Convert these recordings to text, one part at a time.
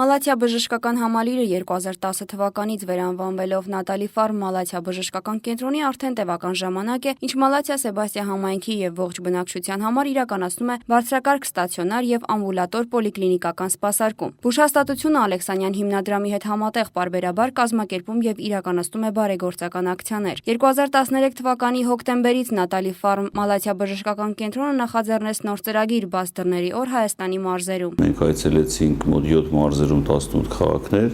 Մալաթիա բժշկական համալիրը 2010 թվականից վերանվանվելով Նատալի Ֆարմ Մալաթիա բժշկական կենտրոնի արդեն տևական ժամանակ է, ինչ Մալաթիա Սեբաստիա համայնքի եւ ողջ բնակչության համար իրականացնում է բարձրակարգ ստացիոնար եւ ամբուլատոր պոլիկլինիկական սպասարկում։ Բուժհաստատությունը Ալեքսանյան հիմնադրամի հետ համատեղ պարբերաբար կազմակերպում եւ իրականացնում է բարեգործական ակցիաներ։ 2013 թվականի հոկտեմբերից Նատալի Ֆարմ Մալաթիա բժշկական կենտրոնը նախաձեռնեց նոր ծրագիր բաց դռների օր Հայաստանի մարզերում։ Մենք այցելեցինք մոտ 7 մարզերում 18 քաղաքներ,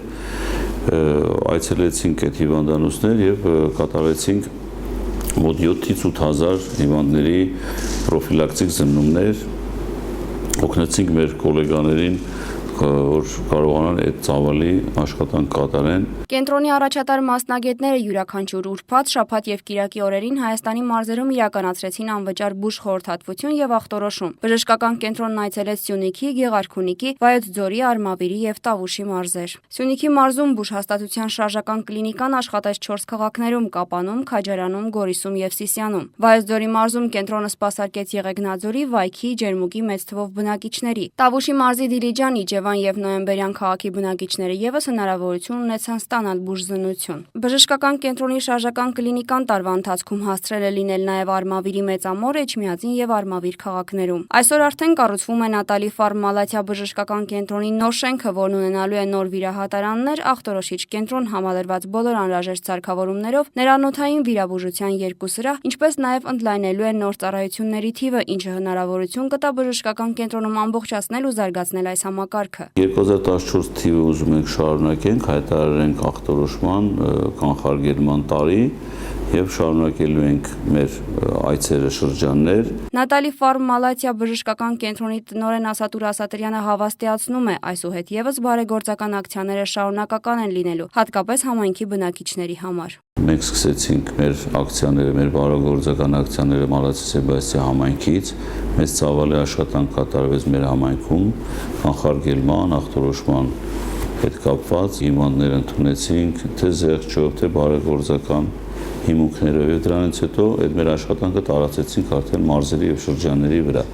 այցելեցինք այդ հիվանդանոցներ եւ կատարեցինք մոտ 7-ից 8,000 հիվանդների պրոֆիլակտիկ զննումներ, օգնեցինք մեր գոլեգաներին, որ կարողանան այդ ծավալի աշխատանք կատարեն։ Կենտրոնի առաջատար մասնագետները յուրաքանչյուր ուրբաթ, շաբաթ եւ կիրակի օրերին Հայաստանի մարզերում իրականացրեցին անվճար բուժ խորհրդատվություն եւ ախտորոշում։ Բժշկական կենտրոնն այցելեց Սյունիքի, Գեղարքունիքի, Վայոց ձորի, Արմավիրի եւ Տավուշի մարզեր։ Սյունիքի մարզում բուժհաստատության շարժական կլինիկան աշխատեց 4 քաղաքներում՝ Կապանում, Քաջարանում, Գորիսում եւ Սիսիանում։ Վայոց ձորի մարզում կենտրոնը սպասարկեց Եղեգնաձորի, Վայքի, Ջերմուկի մեծ թվով բնակիչների։ Տավուշի մարզի Դիլիջան, Իջևան եւ Նոյեմբերյան քաղաքի բնակիչները եւս հնարավորություն ունեցան ստանալ բուժզնություն։ Բժշկական կենտրոնի շարժական կլինիկան տարվա ընթացքում հասցրել է լինել նաեւ Արմավիրի Մեծամոր, Էջմիածին եւ Արմավիր քաղաքներում։ Այսօր արդեն կառուցվում է Նատալի Ֆարմ Մալաթիա բժշկական կենտրոնի նոր շենքը, որն ունենալու է նոր վիրահատարաններ, ախտորոշիչ կենտրոն, համալրված բոլոր անհրաժեշտ սարքավորումներով, ներանոթային վիրաբուժության 2 սրահ, ինչպես նաեւ ընդլայնելու է նոր ծառայությունների թիվը, ինչը հնարավորություն կտա բժշկական կենտրոնում ամբողջացնել ու զարգացնել այս համակարգը։ 2014 թիվը ուզում ենք շարունակենք, հայտարարենք ախտորոշման, կանխարգելման տարի եւ շարունակելու ենք մեր այցերը շրջաններ։ Նատալի Ֆարմ Մալաթիա բժշկական կենտրոնի տնօրեն Ասատուր Ասատրյանը հավաստիացնում է, այսուհետ եւս բարեգործական ակցիաները շարունակական են լինելու, հատկապես համայնքի բնակիչների համար։ Մենք սկսեցինք մեր ակցիաները, մեր բարեգործական ակցիաները Մալաթիա Սեբաստիա համայնքից, մեծ ծավալի աշխատանք կատարվեց մեր համայնքում, կանխարգելման, ախտորոշման հետ կապված հիվանդներ ընդունեցինք, թե զեղչով, թե բարեգործական հիմունքներով, եւ դրանից հետո այդ մեր աշխատանքը տարածեցինք արդեն մարզերի եւ շրջանների վրա։